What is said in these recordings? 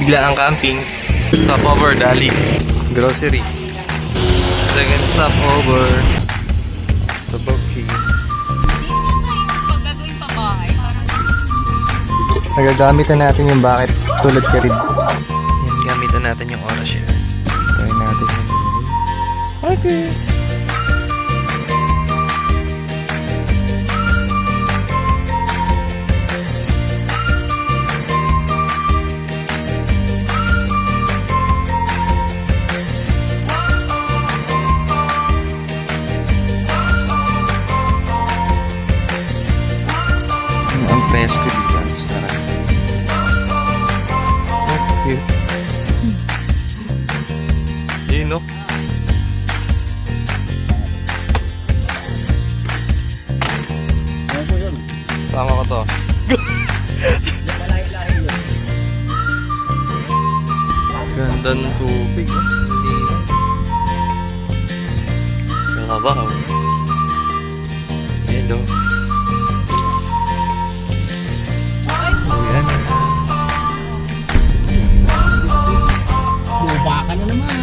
Bigla ang camping. Stopover, Dali. Grocery. Second stopover. Taboki. Pag gagawin pa bahay, parang Nagagamitan natin yung bakit tulad ka rin. Yan, gamitan natin yung oras yun. Try natin yung okay. Ang presko dito. Sarap. Cute. Yun, no? Ano po yun? Sama ko to. Ganda ng tubig. Hindi. Nakabaw. Hello. Ayan. Luba ka na naman.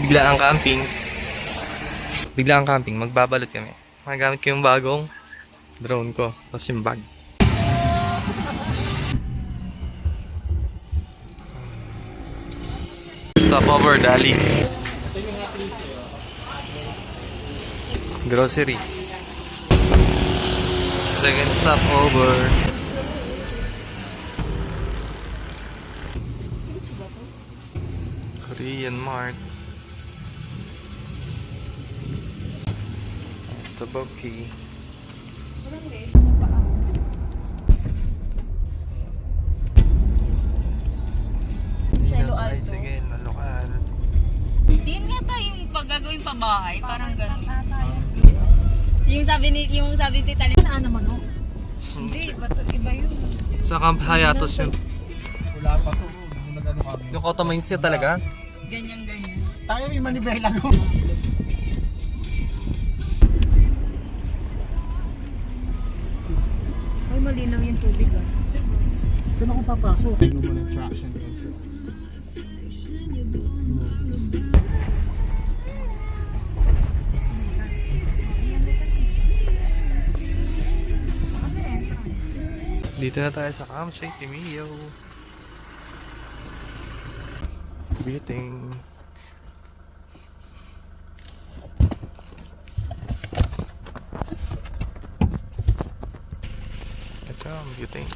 Bigla ang camping. Bigla ang camping. Magbabalot kami. Magagamit ko yung bagong drone ko. Tapos yung bag. Stopover, Dali. Grocery. Second stopover. Korean Mart. Taboki. Selo Alto. Sige, nalokal. Yun nga tayo, yung pag gagawin pa bahay, parang gano'n. Yung sabi ni Tita Lina, naman oh. Hindi, ba't iba yun? Sa Camp Hayatos yun. Wala pa to. Nung nag-ano kami. Yung Kota Mines yun talaga? Ganyan. Tayo may manibela ko. Ay, malinaw yung tubig ah. Saan ako papasok? Ano mo ng traction control? Dito na tayo sa campsite ni Mio. Biting. Ito ang biting.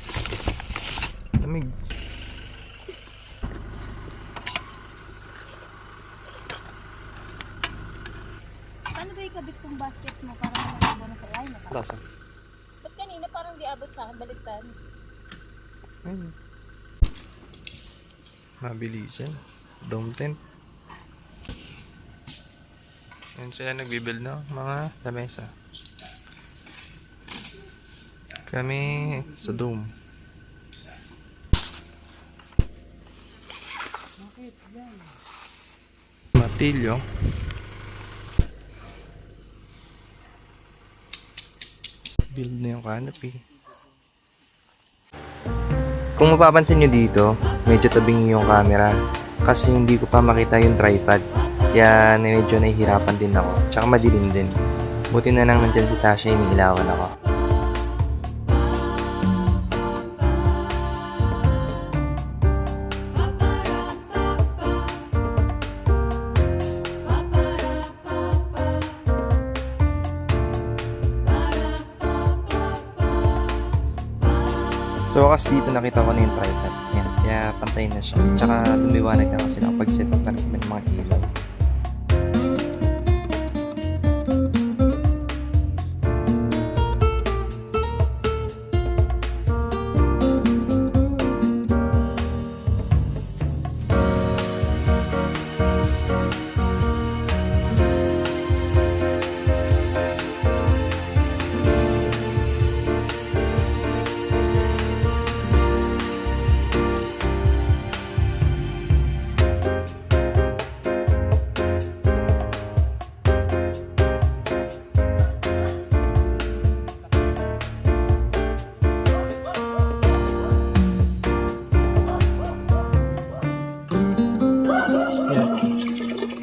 Lamig. Paano ba ikabit tong basket mo para malabo na sa line? Lasa. Ba't kanina parang di abot sa akin, baliktad? Ayun. Mabilisan. Dome tent. Ayun sila nagbibuild ng mga lamesa. Kami sa dome. Matilyo. Build na yung canopy. Kung mapapansin nyo dito, medyo tabing yung camera kasi hindi ko pa makita yung tripod. Kaya medyo nahihirapan din ako. Tsaka madilim din. Buti na lang nandyan si Tasha, iniilawan ako. So wakas dito nakita ko na yung tripod. Yan, kaya pantay na siya. Tsaka lumiwanag na kasi nakapag-set up na rin kami ng mga ilaw.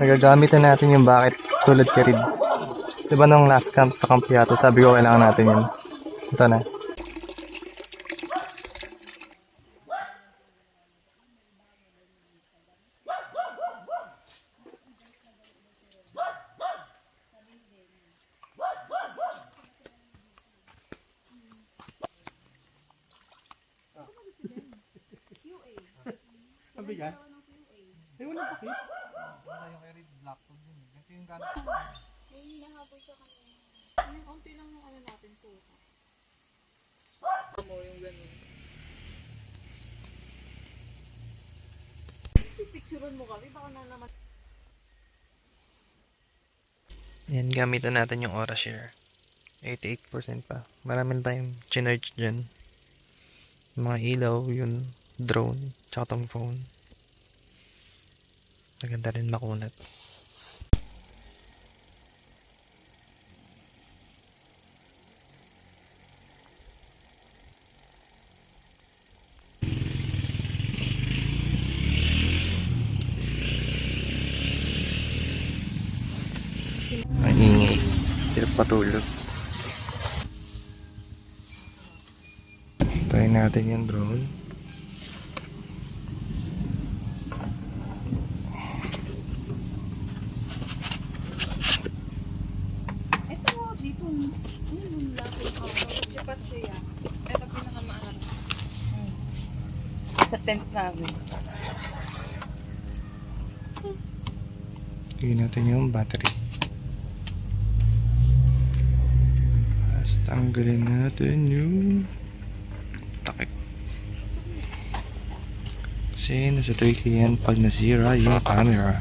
Nagagamit na natin yung bucket tulad kay Reed. Diba nung last camp sa Camp Yato, sabi ko kailangan natin yun. Ito na. Mabigat? Eh, walang pakit. Yan, gamitan natin yung Aura Share. 88% pa. Maraming tayong chinarge dyan. Yung mga ilaw, yung drone, tsaka tong phone. Maganda rin makunat. Ang ingay. Hirap patulog. Tayo natin yung drone. Ito, dito. Yung laki ko. Sipat siya. Ito pinakamaarap. Sa tent namin. Tignan natin yung battery. Tapos tanggalin natin yung takip. Kasi nasa 3K yan pag nasira yung camera.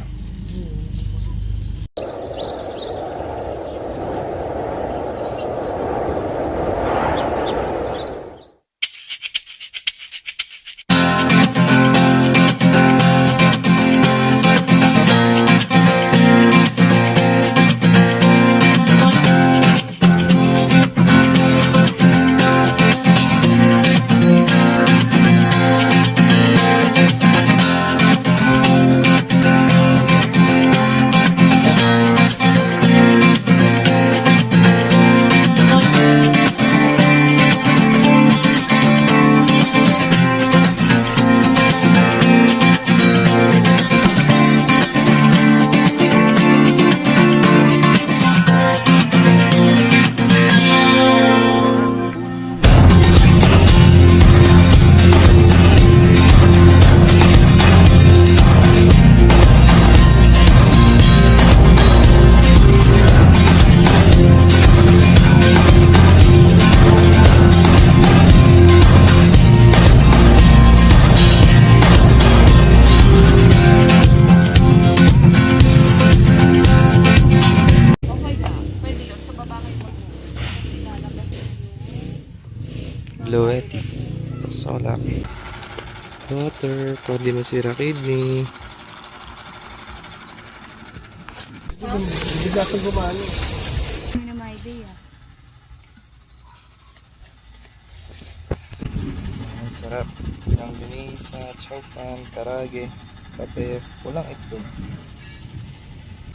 Loeti. Solar. Water. Para di masira kidney. Bigas ang gumano. Ano na may idea? Ang sarap. Ang binisa, chowpan, karage, kape, walang itlog.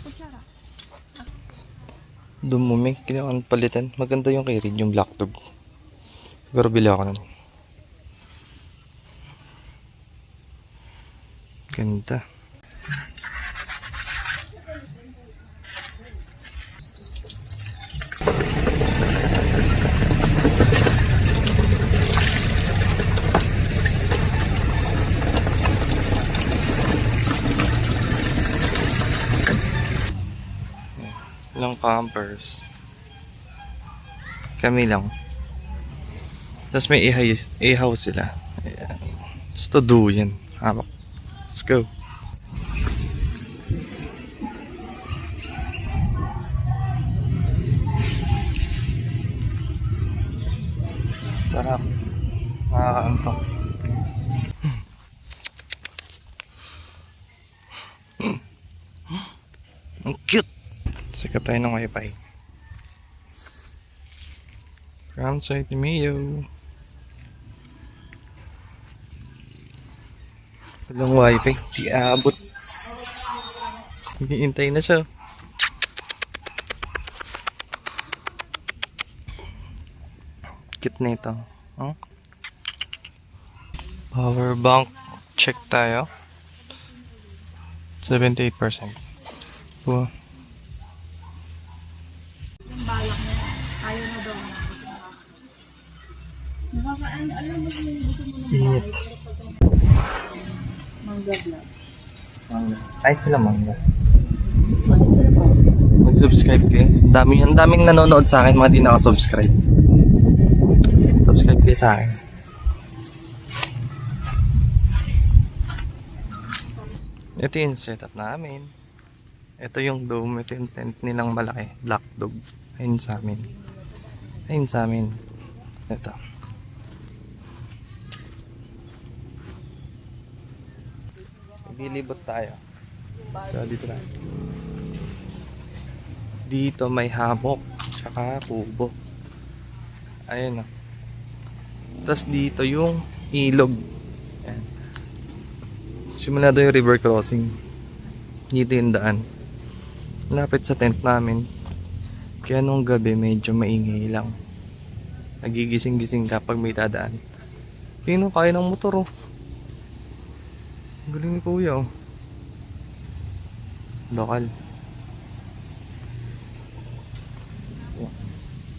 Kutsara. Dumumi. Kailangan palitan. Maganda yung kay Reed, yung black tube. Siguro bili ako nun. Ganda. Ilang campers. Kami lang. Tapos may ihaw sila. Ayan. Gusto duyan. Hamak. Let's go. Sarap. Nakakaantok. Ang cute. Sikap tayo ng wifi. Campsite ni Mio. Walang wifi. Di abot. Hinihintay na siya. Cute na ito. Oh. Power bank. Check tayo. 78%. Wow. Yung balak niya, ayaw na daw na. Alam mo kung gusto mo ng bahay, pero pag mangga vlog. Mangga. Kahit sila mangga. Bakit sila po? Mag-subscribe kayo. Ang daming nanonood sa akin, mga di nakasubscribe. Subscribe kayo sa akin. Ito yung setup namin. Ito yung dome. Ito yung tent nilang malaki. Black dog. Ayun sa amin. Ayun sa amin. Ito. Maglilibot tayo. So, dito na. Dito may hammock. Tsaka kubo. Ayun o. Tapos dito yung ilog. Ayan. Simula doon yung river crossing. Dito yung daan. Lapit sa tent namin. Kaya nung gabi medyo maingay lang. Nagigising-gising kapag may dadaan. Pino kaya ng motor oh. Ang galing ni kuya oh. Lokal.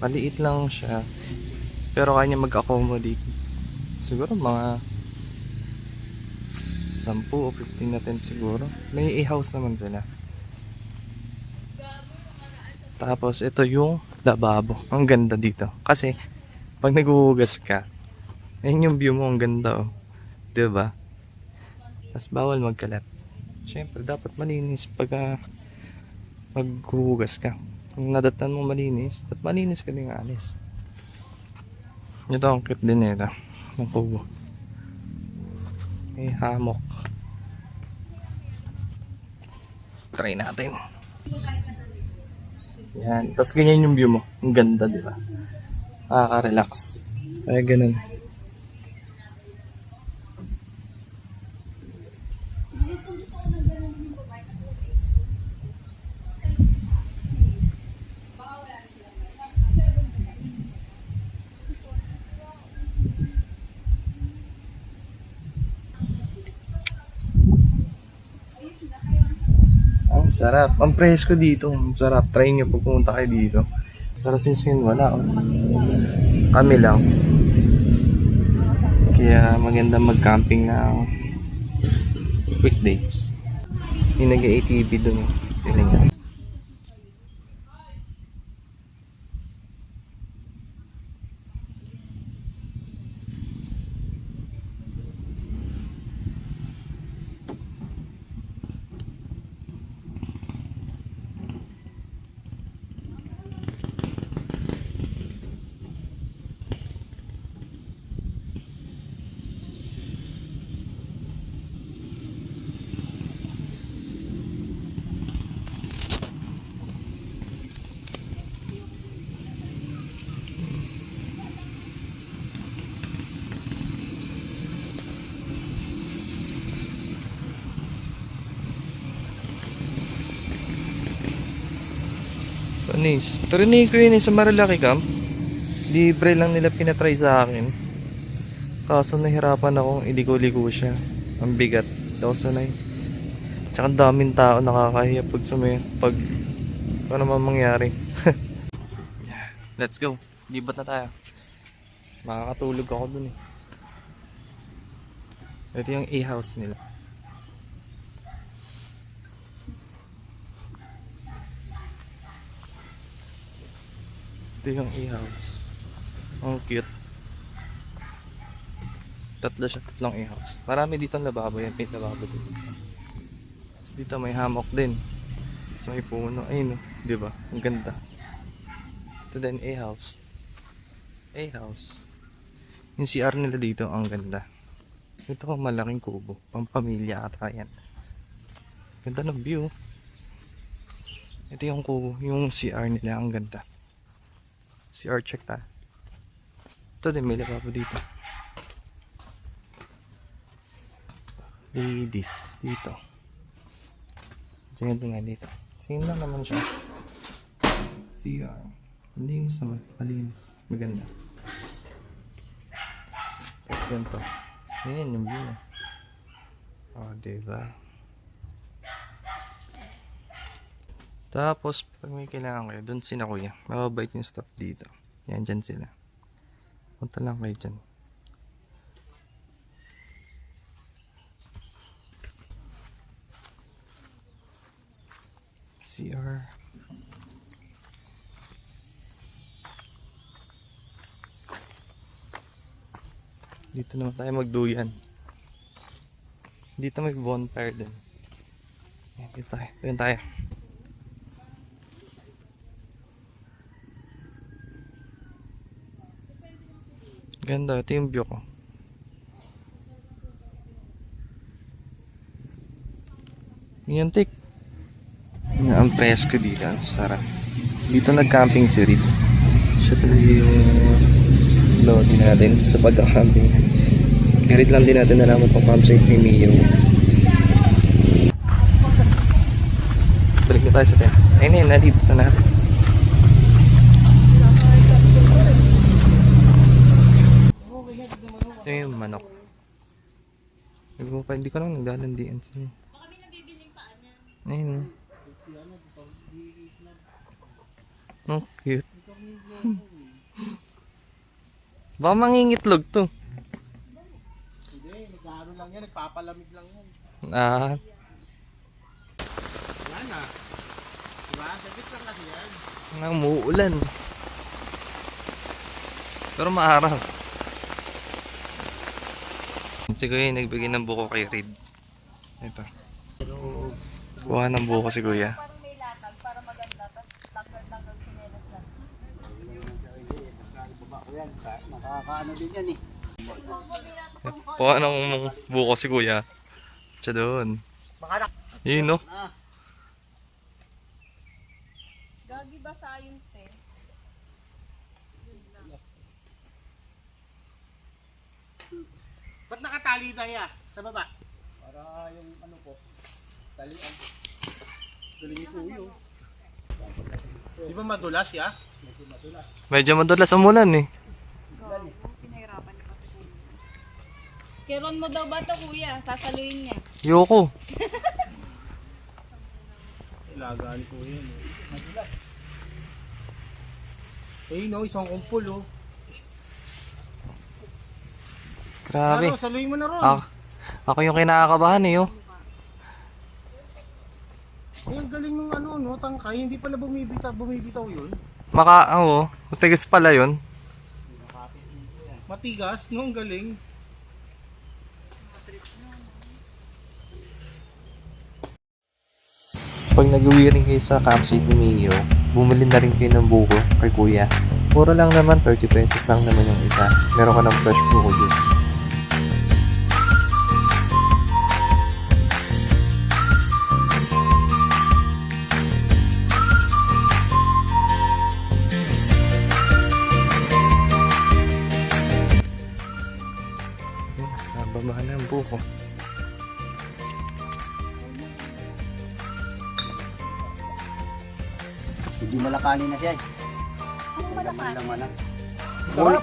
Maliit lang siya. Pero kaya niya mag-accommodate. Siguro mga 10 o 15 na tent siguro. May i-house naman sila. Tapos ito yung lababo. Ang ganda dito. Kasi pag naghuhugas ka, ayun yung view mo, ang ganda oh. Diba? Tapos bawal magkalat. Siyempre dapat malinis pag maghuhugas ka. Kung nadatan mo malinis, dapat malinis ka din alis. Ito ang cute din ito. Ng kubo. May hammock. Try natin. Yan. Tapos ganyan yung view mo. Ang ganda, di ba? Nakaka-relax. Kaya ganun. Ang sarap. Ang presko dito. Ang sarap. Try nyo pag pumunta kayo dito. Pero since yun wala. Oh. Kami lang. Kaya maganda mag-camping ng weekdays. Yung nag-ATV dun. Feeling nga. Panis. Tarinig ko yun sa Marilaki Camp. Libre lang nila pinatry sa akin. Kaso nahirapan akong iligo-ligo siya. Ang bigat. Daw sanay. Tsaka ang daming tao nakakahiya pag ano naman mangyari. Let's go. Libat na tayo. Makakatulog ako dun eh. Ito yung A-house nila. Ito yung A-house. Ang cute. Tatlong A-house. Marami dito ang lababo yan. May lababo dito. Tapos dito may hammock din. So may puno. Ayun o. Diba? Ang ganda. Ito din A-house. A-house. Yung CR nila dito ang ganda. Ito ang malaking kubo. Pampamilya ata yan. Ganda ng view. Ito yung kubo. Yung CR nila ang ganda. CR check ta. Ito din may lababo dito. Ladies dito. Tingnan din nga dito. Same lang naman siya. CR. Malinis naman. Malinis. Maganda. Tapos ganito. Ayan yung view. Oh, diba? Tapos, pag may kailangan kayo, doon sila kuya. Mababait yung staff dito. Yan, dyan sila. Punta lang kayo dyan. CR. Dito naman tayo magduyan. Dito may bonfire din. Ayan, dito tayo. Doon tayo. Ganda. Ito yung view ko. Yan, tik. Ang presko dito. Ang sarap. Dito nag-camping si Reed. Siya talaga yung lodi natin sa pagka-camping. Kaya lang din natin nalaman itong campsite ni Mio. Balik na tayo sa tent. Ayun yun, nalito na natin. Ito yung manok. Hindi ko lang nagdalandian siya. Baka may nabibiling paan yan. Ayun. Oh, cute. Baka mangingitlog to. Hindi, nag-ano lang yan, nagpapalamig lang yan. Ah, Yan ah. Diba? Saglit lang kasi yan. umuulan. Pero maaraw. Si Kuya yung nagbigay ng buko kay Reed. Ito. Kuha ng buko si Kuya. Parang may latag para maganda. Tapos tanggal-tanggal sinelas lang. Nakakaano din yan eh. Kuha ng buko si Kuya. Siya doon. Makanak. Yun no? Gagi ba sa yun, te? Ba't nakatali tayo sa baba? Para yung ano po, talian. Galing yung kuyo. Di ba madulas ya? Medyo madulas umulan eh. Pinahirapan niya kasi kuya. Kiron mo daw ba ito, kuya? Sasaluin niya. Yoko. Ilagaan ko yun. Madulas. Eh no, isang kumpul oh. Grabe. Ano, saluhin mo na ron. Ako yung kinakabahan eh. Oh. Ay, ang galing ng ano, no, tangkay. Hindi pala bumibitaw yun. Oo. Matigas pala yun. Matigas, no, ang galing. Pag nag-uwi rin kayo sa campsite ni Mio, bumili na rin kayo ng buko kay Kuya. Mura lang naman, 30 pesos lang naman yung isa. Meron ka ng fresh buko juice. Nababa na ang buko. Hindi malakanin na siya eh. Anong malakanin? Laman lang.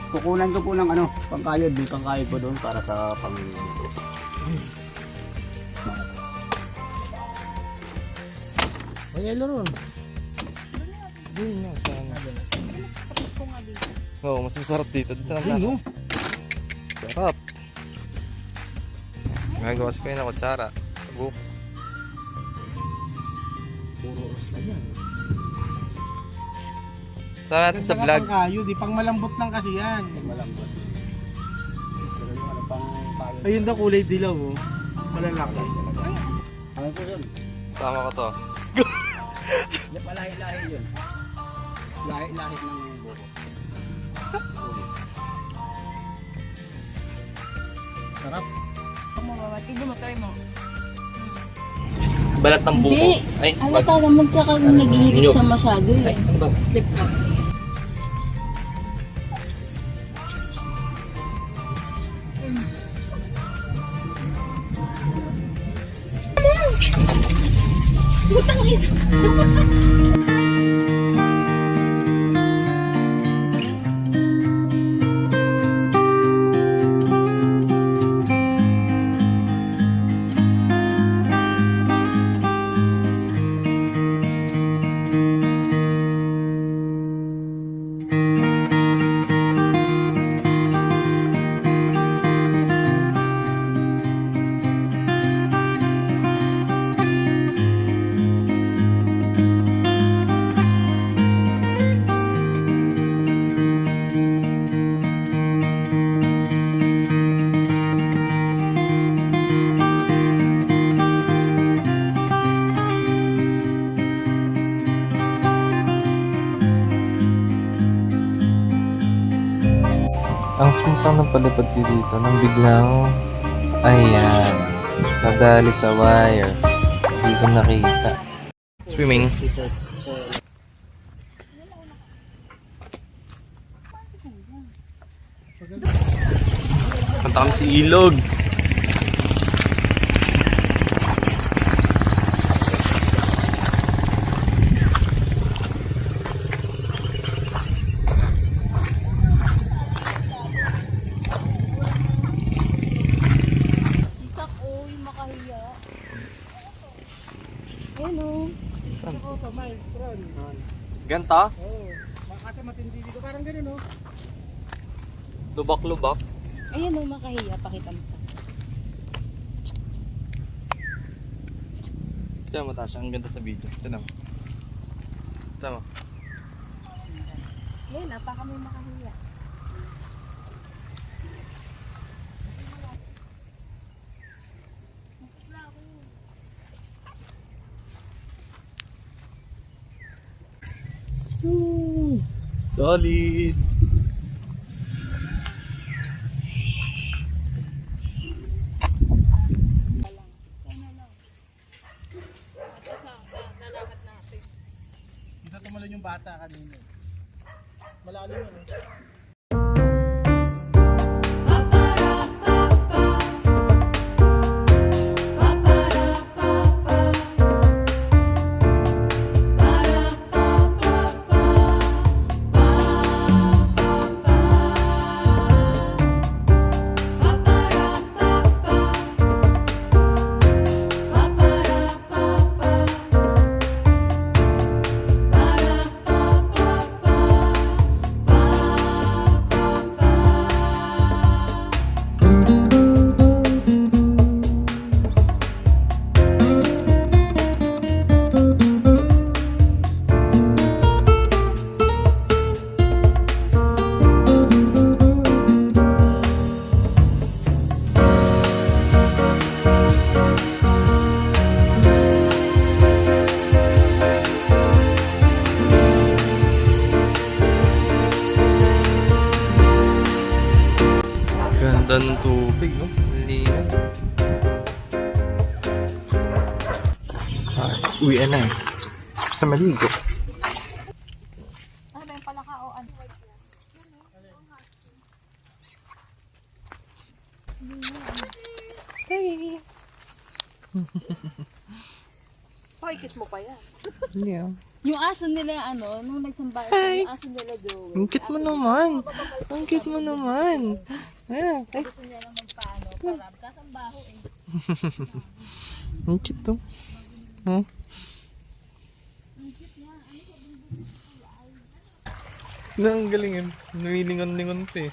Kukunan ko po ng ano, pangkayod. May pangkayod po doon para sa pamilya. Ay, yelo ron. Yun nga, sana. Tapos ko nga dito. Oo, mas masarap dito. Dito lang Ay, ako. no. Sarap. Gagawa si Kuya ng kutsara. Sa buko. Puro usla yan. Sama natin sa vlog. Kayo, di pang malambot lang kasi yan. Malambot. Pero yung ano pang kayod. Ayun daw kulay dilaw, oh. Malalaki. Ano po yun? Sama ko to. Yan pa lahi-lahi yun. Lahi-lahi ng buko. Sarap. Kung mababa, tignan mo, try mo. Balat ng buko. Hindi. Ay, Alata naman tsaka nag-ihilig siya masyado eh. ano ba? Slip na. Putang ina. Ang smooth lang ng palipad ko dito nang biglang, ayan, nadali sa wire. Hindi ko nakita. Swimming. Punta kami sa ilog. Itak, oy, makahiya. Ayun o. Ako sa miles front. Ganta? Oo. Kasi matindi dito. Parang ganun, oh. Lubak-lubak. Ayun o, makahiya. Pakita mo sa Tiyan mo, Tasha. Ang ganda sa video. Tiyan mo. Tiyan mo. Ayun, napaka may makahiya. Solid. Dito tumalon yung bata kanina. Malalim yun, eh. Ganda ng tubig, no? Linaw. Uwian na eh. Basta maligo. Ano ba yung palaka o ano? Hey! Hoy, kiss mo pa yan. Yeah. Yung aso nila, ano, nung nagsamba siya, yung aso nila Joey. Ang cute mo naman. Ang cute mo naman. Ah, ay. Gusto niya lang magpaano, parab. Kaso ang baho eh. Ang cute to. Huh? Ang galing yun. Numilingon-lingon pa eh.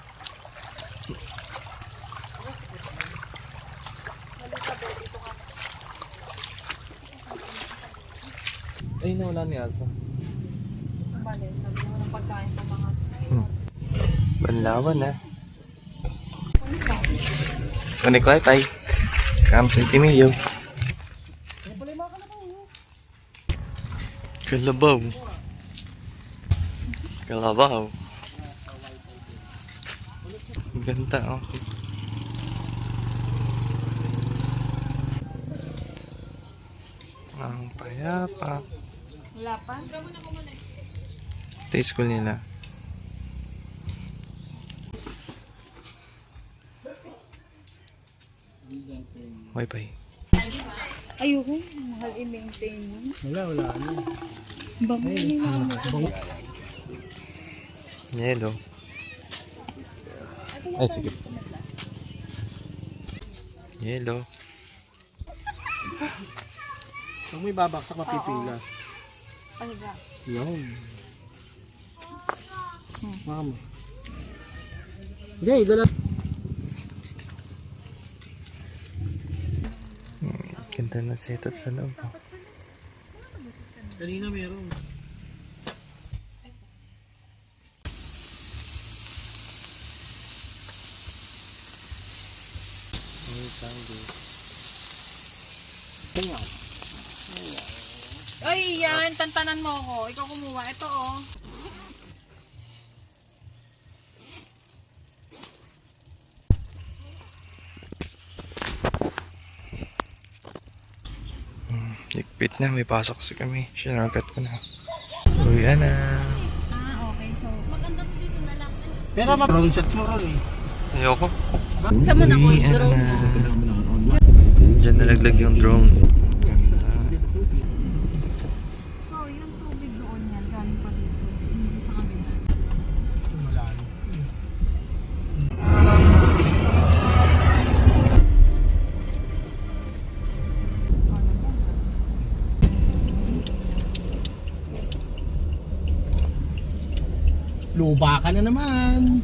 Ay, nawala ni Alsa. Bale, sabi mo ng pagkain pa mga. Banlawan na. Connect Wi-Fi. Come sa Timilio. Kalabaw. Kalabaw. Ganda, oh. Ang payapa. Wala pa? Ito yung school nila. Wi-Fi. Ayoko, mahal i-maintain yun. Wala. Ano. Bango yun yung Yelo. Ay, sige. Yelo. Pag may babaksak, mapipila. Ano ba? Yun. Mama. Okay, dala. Ganda na setup sa loob. Kanina meron. Ay, yan. Tantanan mo ako. Ikaw kumuha. Ito, oh. Ligpit na, may pasok kasi kami. Sinargat ko na. Uy, na. Ah, okay. So, maganda mo dito na lang. Pero ma-drone shot mo ron eh. Ayoko. Saan mo na ko Uy, yung drone? Diyan nalaglag yung drone. Ganda. So, yung tubig doon yan, galing pa dito. Hindi sa kabila. Malalim. Luba ka na naman.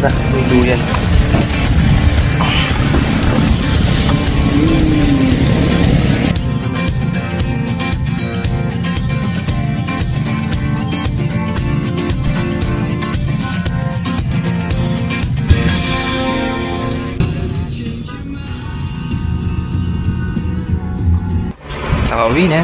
Na, may duyan. Nakauwi na.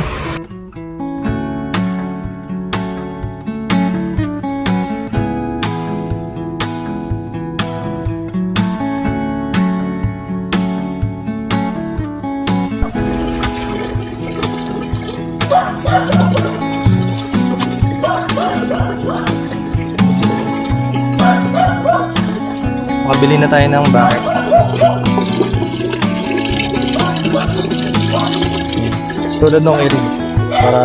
Makabili na tayo ng bakit. Tulad nung area. Para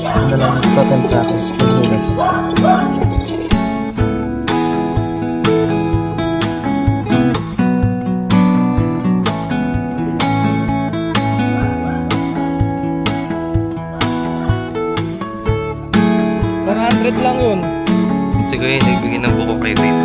ano lang sa templa ko. Paghugas. $100 lang yun. Sige, nagbigay ng buko kay Rin.